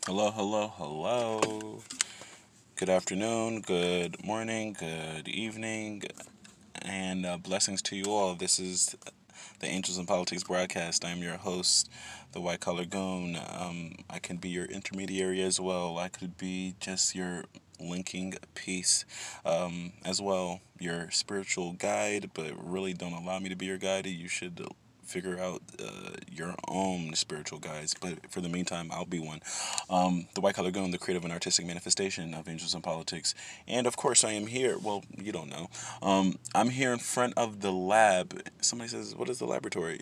Hello, hello, hello. Good afternoon, good morning, good evening, and blessings to you all. This is the Angels in Politics broadcast. I'm your host, the White Collargoon. I can be your intermediary as well. I could be just your linking piece as well, your spiritual guide, but really don't allow me to be your guide. You should figure out your own spiritual guides, but for the meantime, I'll be one. The White Collar Goon, the creative and artistic manifestation of Angels in Politics. And of course, I am here. Well, you don't know. I'm here in front of the lab. Somebody says, what is the laboratory?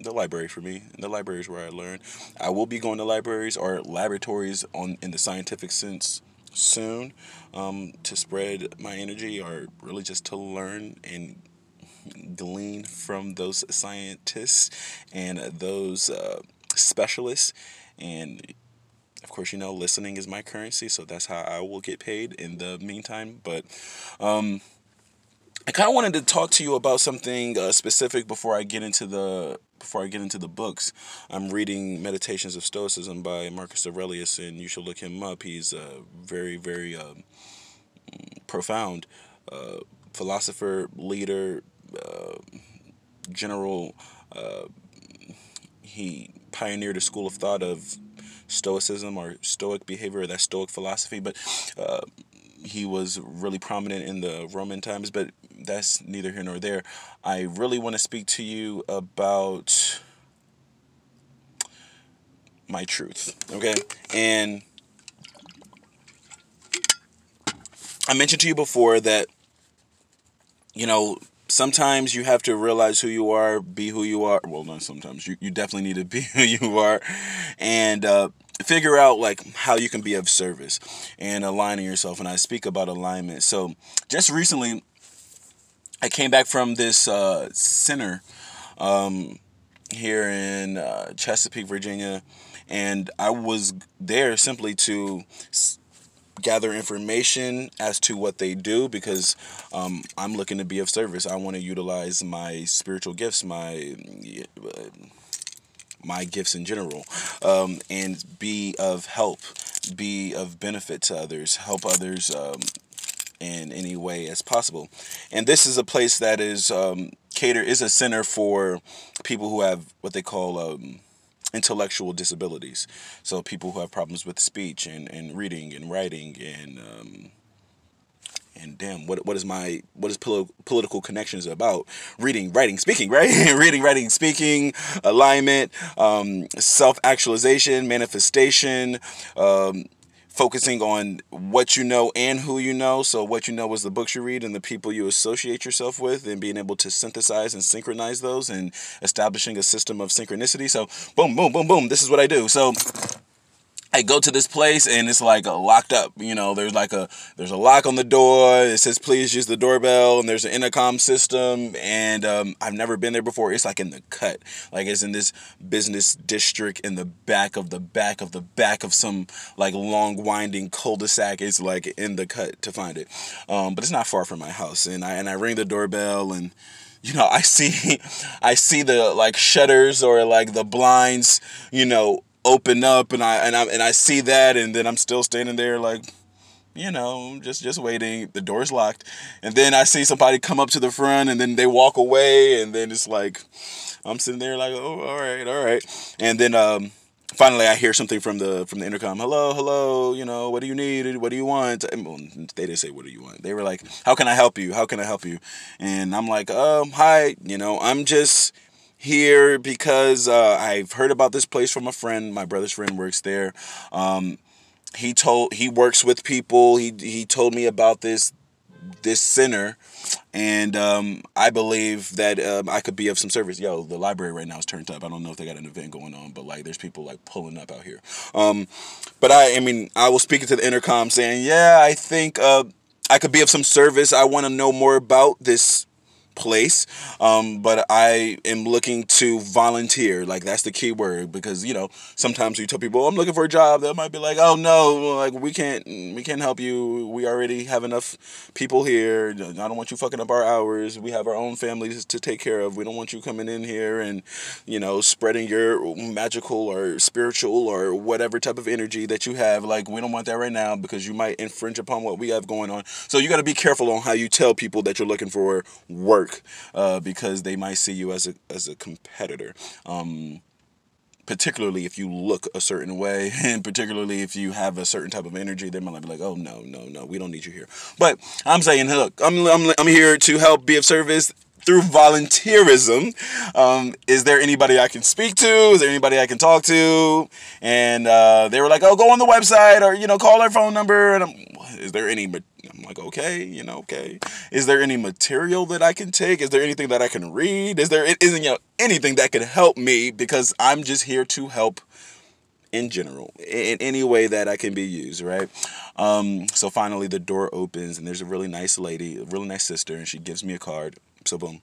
The library for me. The library is where I learn. I will be going to libraries or laboratories in the scientific sense soon, to spread my energy or really just to learn and glean from those scientists and those specialists. And of course, listening is my currency, so that's how I will get paid in the meantime. But I kind of wanted to talk to you about something specific before I get into the books. I'm reading Meditations of Stoicism by Marcus Aurelius, and you should look him up. He's very, very profound philosopher, leader, general. He pioneered a school of thought of Stoicism or Stoic behavior, that Stoic philosophy, but he was really prominent in the Roman times, but that's neither here nor there. I really want to speak to you about my truth, okay? And I mentioned to you before that, you know, sometimes you have to realize who you are, be who you are. Well, not sometimes. You definitely need to be who you are and figure out like how you can be of service and aligning yourself. And I speak about alignment. So just recently, I came back from this center here in Chesapeake, Virginia, and I was there simply to gather information as to what they do because I'm looking to be of service. I want to utilize my spiritual gifts, my gifts in general, and be of help, be of benefit to others, help others in any way as possible. And this is a place that is is a center for people who have what they call intellectual disabilities. So people who have problems with speech and reading and writing and damn, what is political connections about? Reading, writing, speaking, right? Reading, writing, speaking, alignment, self-actualization, manifestation, focusing on what you know and who you know. So what you know is the books you read and the people you associate yourself with, and being able to synthesize and synchronize those and establishing a system of synchronicity. So boom, boom, boom, boom. This is what I do. So I go to this place and it's like locked up. There's a lock on the door. It says please use the doorbell, and there's an intercom system. And I've never been there before. It's like in the cut, like it's in this business district in the back of the back of the back of some like long winding cul-de-sac. It's like in the cut to find it, but it's not far from my house. And I ring the doorbell and. I see the like shutters or like the blinds, open up, and I see that, and then I'm still standing there like, just waiting. The door's locked, and then I see somebody come up to the front, and then they walk away, and then it's like I'm sitting there like, oh, all right, and then finally I hear something from the intercom. Hello, hello. What do you need? What do you want? And, well, they didn't say what do you want. They were like, how can I help you? How can I help you? And I'm like, hi. I'm just here because I've heard about this place from a friend. My brother's friend works there. He works with people. He told me about this center, and I believe that I could be of some service. Yo, the library right now is turned up. I don't know if they got an event going on, but like there's people like pulling up out here. But I was speaking to the intercom saying, yeah, I think I could be of some service. I want to know more about this place, but I am looking to volunteer. Like, that's the key word, because, you know, sometimes you tell people, oh, I'm looking for a job, they might be like, oh no, like, we can't help you. We already have enough people here. I don't want you fucking up our hours. We have our own families to take care of. We don't want you coming in here and, you know, spreading your magical or spiritual or whatever type of energy that you have. Like, we don't want that right now, because you might infringe upon what we have going on. So you got to be careful on how you tell people that you're looking for work, because they might see you as a competitor. Particularly if you look a certain way, and particularly if you have a certain type of energy, they might be like, oh, no, we don't need you here. But I'm saying, look, I'm here to help, be of service through volunteerism. Is there anybody I can speak to? Is there anybody I can talk to? And they were like, oh, go on the website, or, you know, call our phone number. And I'm like, okay, you know, okay. Is there any material that I can take? Is there anything that I can read? Isn't, you know, anything that could help me? Because I'm just here to help in general, in any way that I can be used, right? So finally the door opens, and there's a really nice lady, a really nice sister, and she gives me a card. So boom,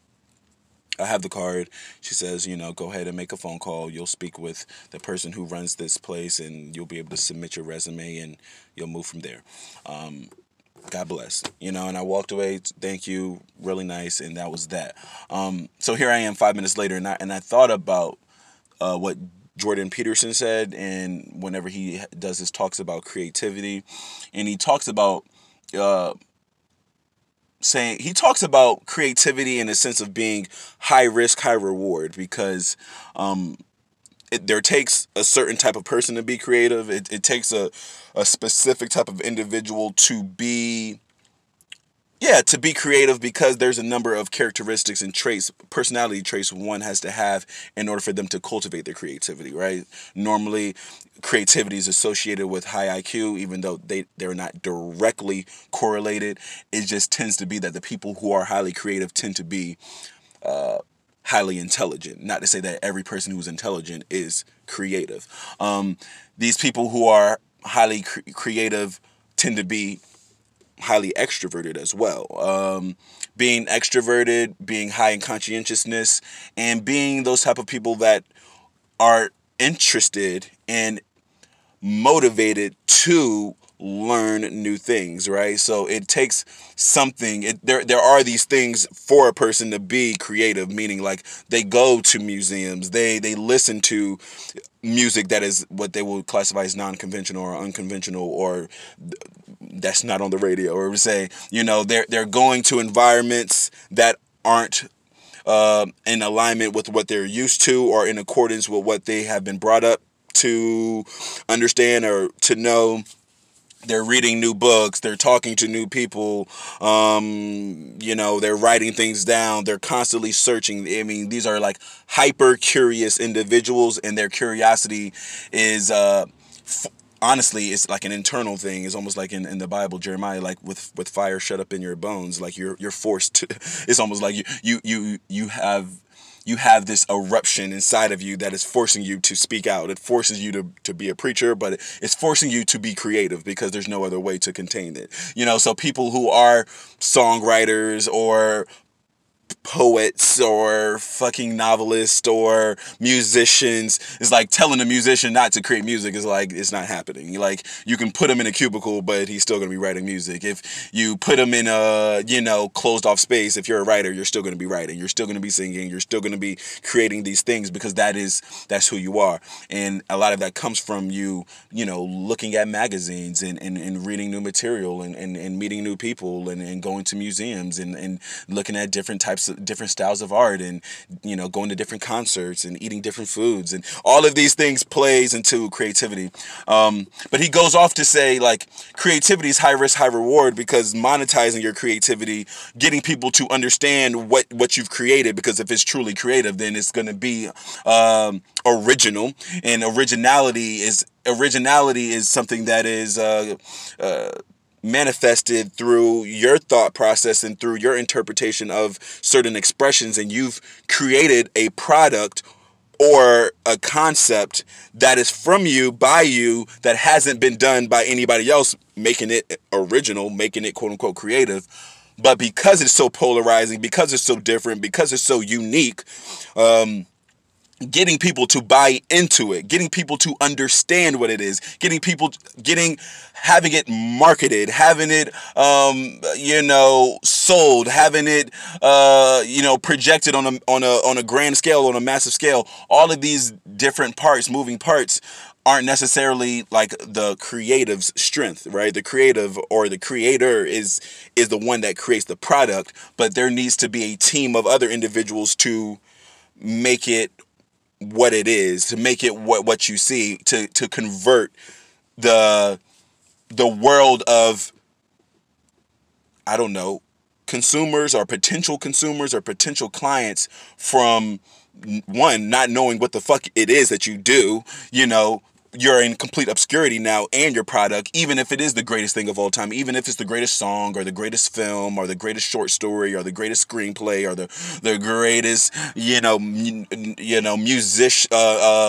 I have the card. She says, you know, go ahead and make a phone call. You'll speak with the person who runs this place, and you'll be able to submit your resume, and you'll move from there. God bless, you know. And I walked away, thank you, really nice, and that was that. So here I am 5 minutes later, and I thought about what Jordan Peterson said, and whenever he does his talks about creativity, and he talks about creativity in a sense of being high risk, high reward, because there takes a certain type of person to be creative. It takes a specific type of individual to be creative, because there's a number of characteristics and traits, personality traits one has to have in order for them to cultivate their creativity, right? Normally, creativity is associated with high IQ, even though they're not directly correlated. It just tends to be that the people who are highly creative tend to be highly intelligent. Not to say that every person who's intelligent is creative. These people who are highly creative tend to be highly extroverted as well. Being extroverted, being high in conscientiousness, and being those type of people that are interested and motivated to learn new things, right? So it takes something. There are these things for a person to be creative, meaning like they go to museums, they listen to music that is what they will classify as non-conventional or unconventional, or that's not on the radio, or say, you know, they're going to environments that aren't in alignment with what they're used to, or in accordance with what they have been brought up to understand or to know. They're reading new books, they're talking to new people, you know, they're writing things down, they're constantly searching. I mean, these are like hyper curious individuals, and their curiosity is honestly, it's like an internal thing. It's almost like in the Bible, Jeremiah, like with fire shut up in your bones, like you're forced to. It's almost like you have this eruption inside of you that is forcing you to speak out. It forces you to be a preacher, but it's forcing you to be creative, because there's no other way to contain it. You know, so people who are songwriters or poets or fucking novelists or musicians, is like telling a musician not to create music is like, it's not happening. Like, you can put him in a cubicle, but he's still going to be writing music. If you put him in a, you know, closed off space, if you're a writer, you're still going to be writing, you're still going to be singing, you're still going to be creating these things, because that's who you are. And a lot of that comes from you know, looking at magazines and reading new material and meeting new people and going to museums and looking at different styles of art, and, you know, going to different concerts and eating different foods, and all of these things plays into creativity. But he goes off to say, like, creativity is high risk, high reward, because monetizing your creativity, getting people to understand what you've created, because if it's truly creative, then it's going to be original, and originality is something that is manifested through your thought process and through your interpretation of certain expressions, and you've created a product or a concept that is from you, by you, that hasn't been done by anybody else, making it original, making it quote unquote creative. But because it's so polarizing, because it's so different, because it's so unique, getting people to buy into it, getting people to understand what it is, having it marketed, having it, sold, having it, projected on a grand scale, on a massive scale. All of these different parts, moving parts, aren't necessarily like the creative's strength, right? The creative or the creator is the one that creates the product, but there needs to be a team of other individuals to make it what it is, to make it what you see, to convert the world of, I don't know, consumers or potential clients from one, not knowing what the fuck it is that you do, you're in complete obscurity now, and your product, even if it is the greatest thing of all time, even if it's the greatest song or the greatest film or the greatest short story or the greatest screenplay or the greatest,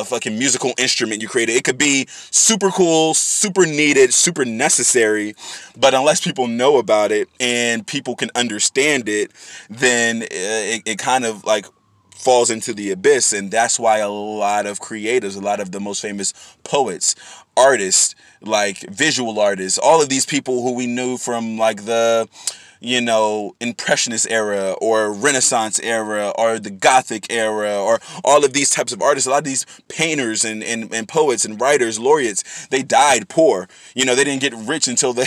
fucking musical instrument you created. It could be super cool, super needed, super necessary, but unless people know about it and people can understand it, then it kind of like falls into the abyss. And that's why a lot of creatives, a lot of the most famous poets, artists, like visual artists, all of these people who we knew from like the Impressionist era or Renaissance era or the Gothic era, or all of these types of artists, a lot of these painters and poets and writers, laureates, they died poor. They didn't get rich until they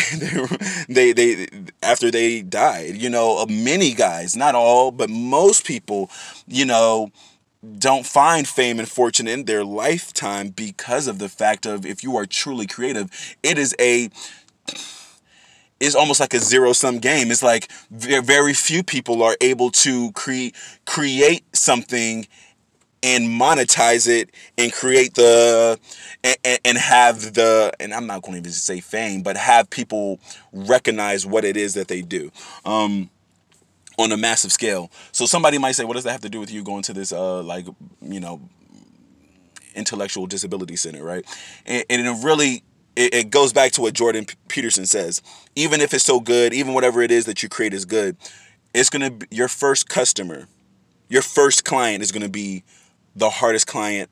after they died. Many guys, not all, but most people, don't find fame and fortune in their lifetime because of the fact of, if you are truly creative, it's almost like a zero-sum game. It's like very few people are able to create something and monetize it and create and have and I'm not going to even say fame, but have people recognize what it is that they do on a massive scale. So somebody might say, what does that have to do with you going to this intellectual disability center, right? And it really, it goes back to what Jordan Peterson says. Even if it's so good, even whatever it is that you create is good, it's going to be your first customer, your first client is going to be the hardest client.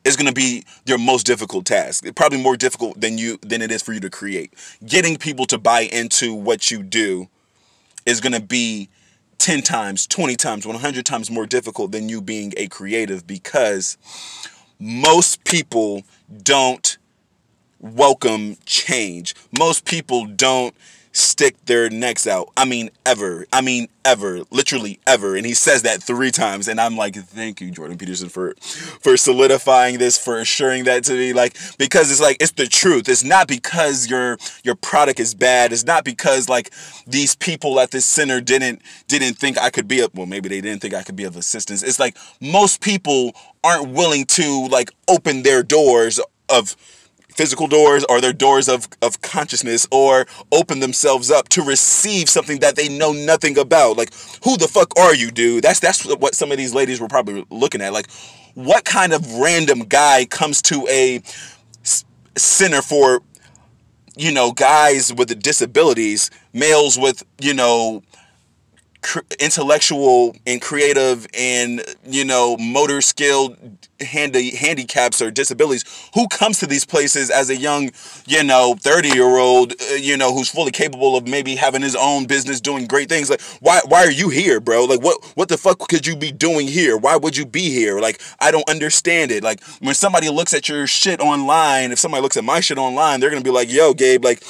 It's going to be your most difficult task. It's probably more difficult than it is for you to create. Getting people to buy into what you do is going to be 10 times, 20 times, 100 times more difficult than you being a creative, because most people don't welcome change. Most people don't stick their necks out. I mean, ever. Literally ever. And he says that 3 times. And I'm like, thank you, Jordan Peterson, for solidifying this, for assuring that to me. Like, because it's like, it's the truth. It's not because your product is bad. It's not because like these people at this center didn't think I could be well, maybe they didn't think I could be of assistance. It's like most people aren't willing to like open their doors of physical doors, or their doors of consciousness, or open themselves up to receive something that they know nothing about. Like, who the fuck are you, dude? That's what some of these ladies were probably looking at. Like, what kind of random guy comes to a center for, guys with disabilities, males with, intellectual and creative and motor skill handicaps or disabilities? Who comes to these places as a young 30-year-old who's fully capable of maybe having his own business, doing great things? Like, why are you here, bro? Like, what the fuck could you be doing here? Why would you be here? Like, I don't understand it. Like, when somebody looks at your shit online, if somebody looks at my shit online, they're gonna be like, yo, Gabe, like,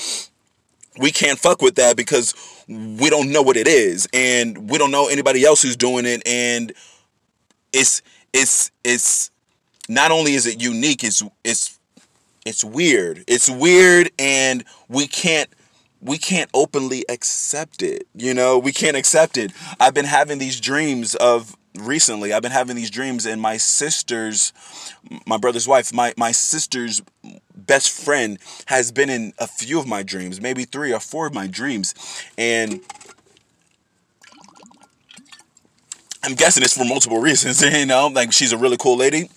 we can't fuck with that because we don't know what it is, and we don't know anybody else who's doing it. And it's not only is it unique, it's weird. It's weird, and we can't openly accept it. We can't accept it. I've been having these dreams recently, and my brother's wife, my sister's best friend has been in a few of my dreams, maybe 3 or 4 of my dreams. And I'm guessing it's for multiple reasons, like, she's a really cool lady.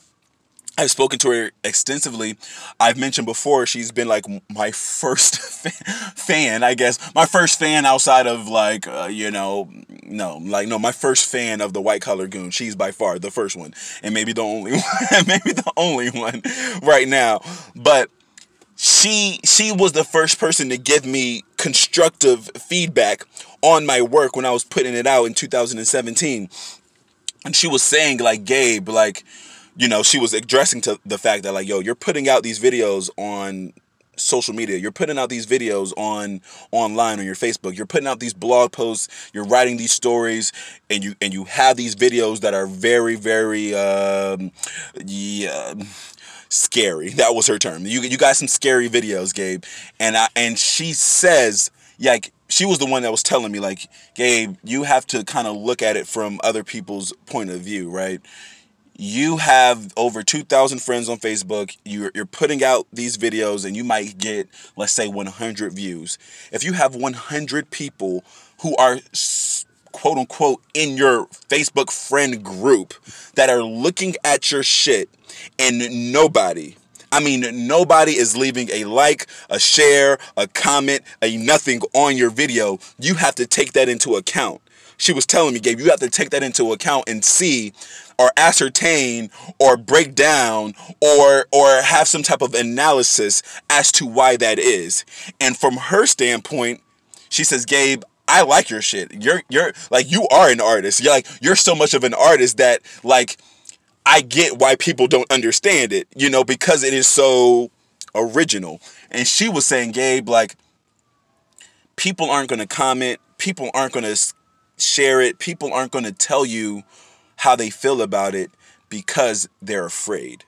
I've spoken to her extensively. I've mentioned before she's been like my first fan, I guess. My first fan outside of like, no, my first fan of the white Collargoon. She's by far the first one, and maybe the only one, maybe the only one right now. But she was the first person to give me constructive feedback on my work when I was putting it out in 2017. And she was saying, like, Gabe, like, she was addressing to the fact that, like, yo, you're putting out these videos on social media. You're putting out these videos online on your Facebook. You're putting out these blog posts. You're writing these stories, and you have these videos that are very, very, scary. That was her term. You got some scary videos, Gabe. And she says, like, she was the one that was telling me, like, Gabe, you have to kind of look at it from other people's point of view, right? You have over 2,000 friends on Facebook. You're putting out these videos, and you might get, let's say, 100 views. If you have 100 people who are quote unquote in your Facebook friend group that are looking at your shit, and nobody is leaving a like, a share, a comment, a nothing on your video, you have to take that into account. She was telling me, Gabe, you have to take that into account and see or ascertain or break down or have some type of analysis as to why that is. And from her standpoint, she says, Gabe, I like your shit. You're like, you are an artist. You're so much of an artist that, like, I get why people don't understand it, because it is so original. And she was saying, Gabe, like, people aren't going to comment. People aren't going to share it. People aren't going to tell you how they feel about it because they're afraid.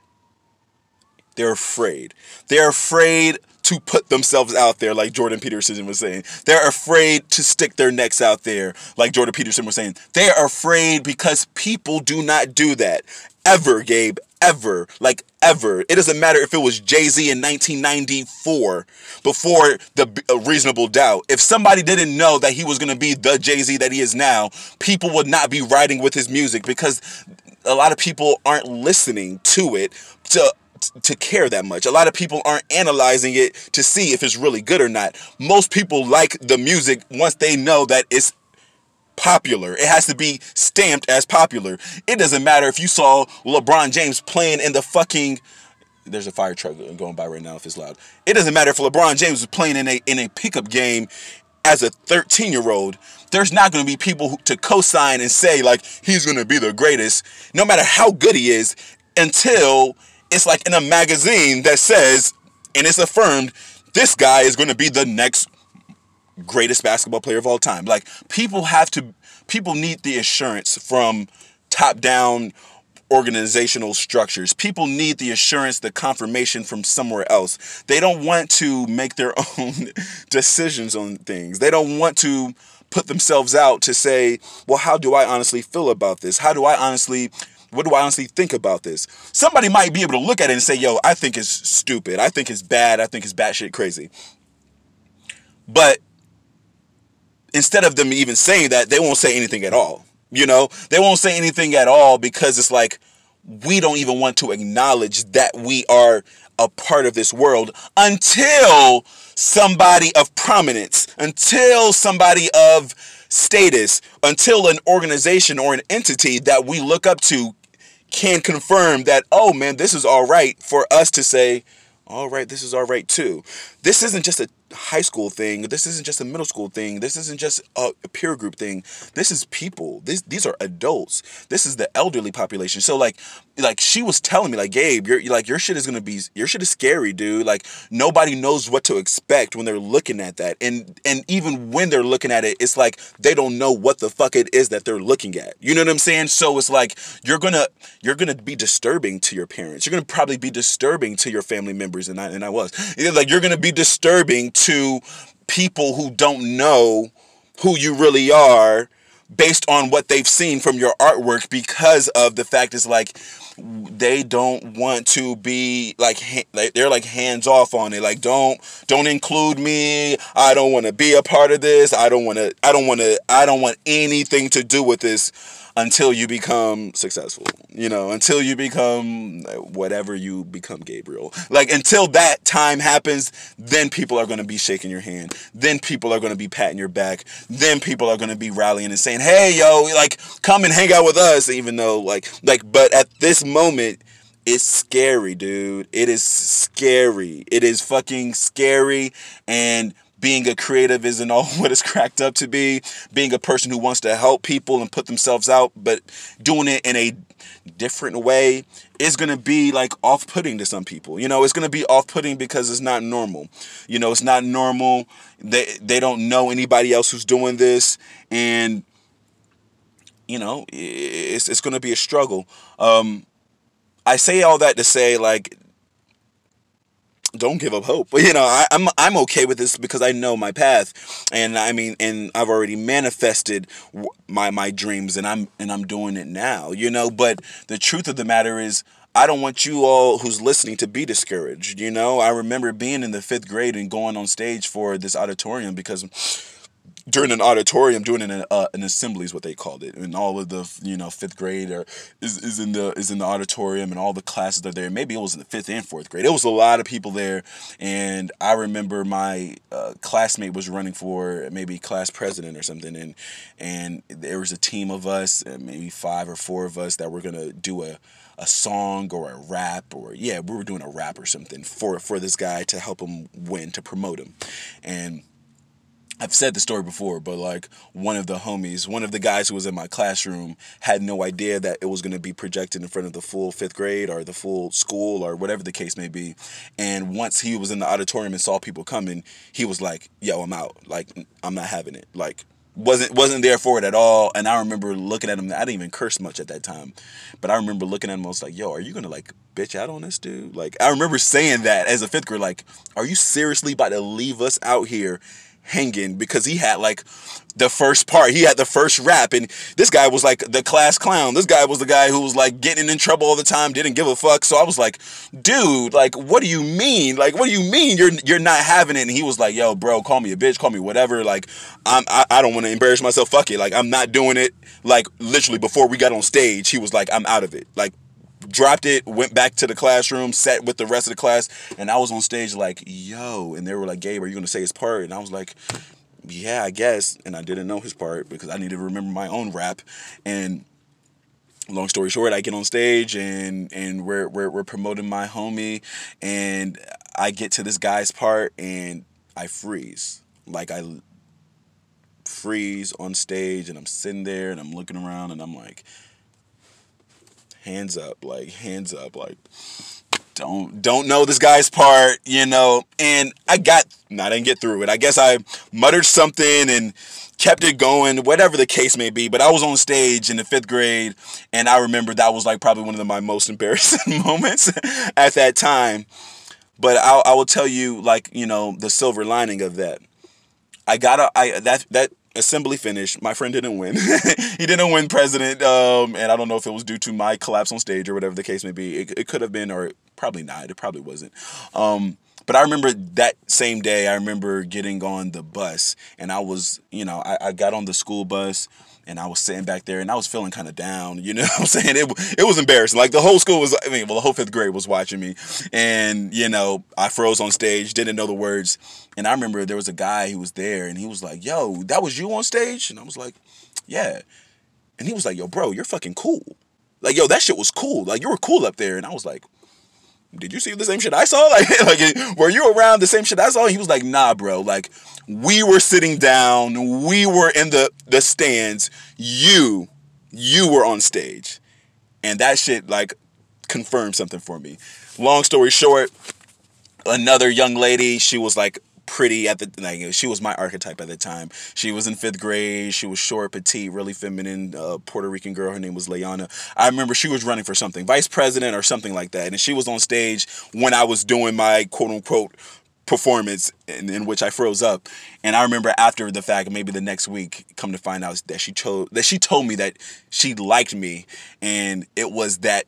They're afraid. They're afraid to put themselves out there, like Jordan Peterson was saying. They're afraid to stick their necks out there, like Jordan Peterson was saying. They are afraid because people do not do that. Ever, Gabe. Ever. Like, ever. It doesn't matter if it was Jay-Z in 1994, before the Reasonable Doubt. If somebody didn't know that he was going to be the Jay-Z that he is now, people would not be riding with his music because a lot of people aren't listening to it to care that much. A lot of people aren't analyzing it to see if it's really good or not. Most people like the music once they know that it's popular. It has to be stamped as popular. It doesn't matter if you saw LeBron James playing in the fucking... There's a fire truck going by right now if it's loud. It doesn't matter if LeBron James was playing in a pickup game as a 13-year-old. There's not going to be people to co-sign and say, like, he's going to be the greatest, no matter how good he is, until it's like in a magazine that says, and it's affirmed, this guy is going to be the next greatest basketball player of all time. Like, people need the assurance from top-down organizational structures. People need the assurance, the confirmation from somewhere else. They don't want to make their own decisions on things. They don't want to put themselves out to say, well, how do I honestly feel about this? What do I honestly think about this? Somebody might be able to look at it and say, yo, I think it's stupid. I think it's bad. I think it's batshit crazy. But instead of them even saying that, they won't say anything at all. They won't say anything at all because it's like, we don't even want to acknowledge that we are a part of this world until somebody of prominence, until somebody of status, until an organization or an entity that we look up to can confirm that, oh man, this is all right, for us to say, all right, this is all right too. This isn't just a high school thing. This isn't just a middle school thing. This isn't just a peer group thing. This is people. These are adults. This is the elderly population. So like she was telling me, like, Gabe, your shit is scary, dude. Like, nobody knows what to expect when they're looking at that. And even when they're looking at it, it's like they don't know what the fuck it is that they're looking at. You know what I'm saying? So it's like you're gonna be disturbing to your parents. You're gonna probably be disturbing to your family members, and I was. Like, you're gonna be disturbing to people who don't know who you really are based on what they've seen from your artwork, because of the fact is, like, they don't want to be like they're like hands off on it. Like, don't include me. I don't want to be a part of this. I don't want anything to do with this until you become successful, until you become whatever you become, Gabriel. Like, until that time happens, then people are going to be shaking your hand. Then people are going to be patting your back. Then people are going to be rallying and saying, hey, yo, like, come and hang out with us. Even though, but at this moment, it's scary, dude. It is scary. It is fucking scary. And being a creative isn't all what it's cracked up to be. Being a person who wants to help people and put themselves out, but doing it in a different way is going to be like off-putting to some people. It's going to be off-putting because it's not normal. It's not normal. They don't know anybody else who's doing this. And, it's going to be a struggle. I say all that to say, like, don't give up hope. But I'm okay with this because I know my path, and and I've already manifested my dreams, and I'm doing it now. But the truth of the matter is, I don't want you all who's listening to be discouraged. I remember being in the 5th grade and going on stage for this auditorium because during an auditorium, doing an assembly is what they called it, and all of the 5th grade is in the auditorium, and all the classes are there. Maybe it was in the 5th and 4th grade. It was a lot of people there, and I remember my classmate was running for maybe class president or something, and there was a team of us, maybe 5 or 4 of us, that were gonna do a song or a rap, or we were doing a rap or something for this guy to help him win, to promote him. And I've said the story before, but like one of the guys who was in my classroom had no idea that it was going to be projected in front of the full 5th grade or the full school or whatever the case may be. And once he was in the auditorium and saw people coming, he was like, yo, I'm out. Like, I'm not having it. Like, wasn't there for it at all. And I remember looking at him. I didn't even curse much at that time, but I remember looking at him. I was like, yo, are you going to like bitch out on this dude? Like, I remember saying that as a 5th grader, like, are you seriously about to leave us out here hanging? Because he had like the first part, he had the first rap, and this guy was like the class clown. This guy was the guy who was like getting in trouble all the time, didn't give a fuck. So I was like, dude, like, what do you mean? Like, what do you mean you're not having it? And he was like, yo, bro, call me a bitch, call me whatever. Like, I don't want to embarrass myself. Fuck it. Like, I'm not doing it. Like, literally before we got on stage, he was like, I'm out of it. Like, dropped it, went back to the classroom, sat with the rest of the class, and I was on stage like, yo, and they were like, Gabe, are you going to say his part? And I was like, yeah, I guess. And I didn't know his part because I needed to remember my own rap. And long story short, I get on stage and we're promoting my homie, and I get to this guy's part and I freeze. Like, I freeze on stage, and I'm sitting there and I'm looking around and I'm like, hands up, like, don't know this guy's part, and I didn't get through it. I guess I muttered something and kept it going, whatever the case may be. But I was on stage in the 5th grade, and I remember that was like probably one of my most embarrassing moments at that time. But I will tell you, like, the silver lining of that. That assembly finished. My friend didn't win. He didn't win president, and I don't know if it was due to my collapse on stage or whatever the case may be. It could have been, or probably not. It probably wasn't. But I remember that same day, I remember getting on the bus, and I was, I got on the school bus, and I was sitting back there, and I was feeling kind of down, what I'm saying? It was embarrassing. Like, the whole school was, the whole 5th grade was watching me, and, I froze on stage, didn't know the words, and I remember there was a guy who was there, and he was like, yo, that was you on stage? And I was like, yeah. And he was like, yo, bro, you're fucking cool. Like, yo, that shit was cool. Like, you were cool up there. And I was like, did you see the same shit I saw? Like, were you around the same shit I saw? And he was like, nah, bro. Like, we were sitting down. We were in the stands. You were on stage. And that shit, like, confirmed something for me. Long story short, another young lady, she was, like, pretty she was my archetype at the time. She was in 5th grade. She was short, petite, really feminine, Puerto Rican girl. Her name was Leona. I remember she was running for something, vice president or something like that. And she was on stage when I was doing my quote unquote performance in which I froze up. And I remember after the fact, maybe the next week, come to find out that she told me that she liked me, and it was that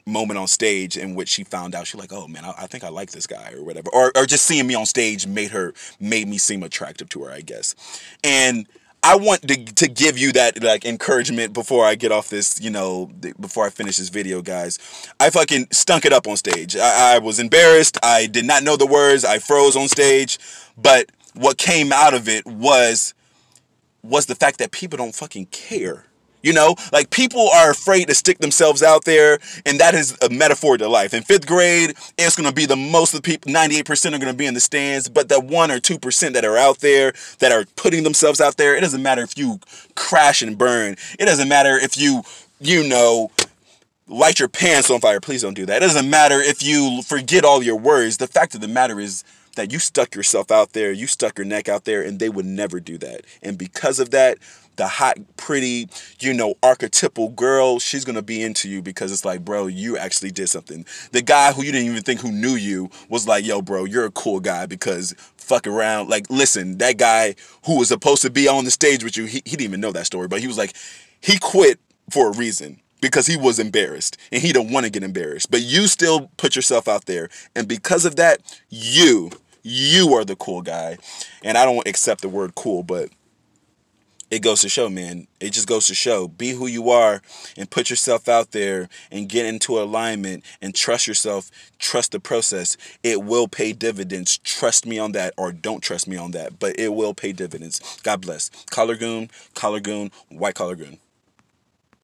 moment on stage in which she found out. She's like, oh man, I think I like this guy or whatever, or just seeing me on stage made me seem attractive to her, I guess. And I want to give you that like encouragement before I get off this, before I finish this video, guys. I fucking stunk it up on stage. I was embarrassed. I did not know the words. I froze on stage. But what came out of it was the fact that people don't fucking care. Like people are afraid to stick themselves out there, and that is a metaphor to life. In 5th grade, it's going to be the most of the people, 98% are going to be in the stands, but the 1 or 2% that are out there, that are putting themselves out there, it doesn't matter if you crash and burn. It doesn't matter if you light your pants on fire. Please don't do that. It doesn't matter if you forget all your worries. The fact of the matter is that you stuck yourself out there, you stuck your neck out there, and they would never do that. And because of that, the hot, pretty, archetypal girl, she's going to be into you because it's like, bro, you actually did something. The guy who you didn't even think who knew you was like, yo, bro, you're a cool guy because fuck around. Like, listen, that guy who was supposed to be on the stage with you, he didn't even know that story, but he was like, he quit for a reason. Because he was embarrassed and he don't want to get embarrassed. But you still put yourself out there. And because of that, you are the cool guy. And I don't accept the word cool, but it goes to show, man. It just goes to show. Be who you are and put yourself out there and get into alignment and trust yourself. Trust the process. It will pay dividends. Trust me on that, or don't trust me on that. But it will pay dividends. God bless. Collargoon, white Collargoon.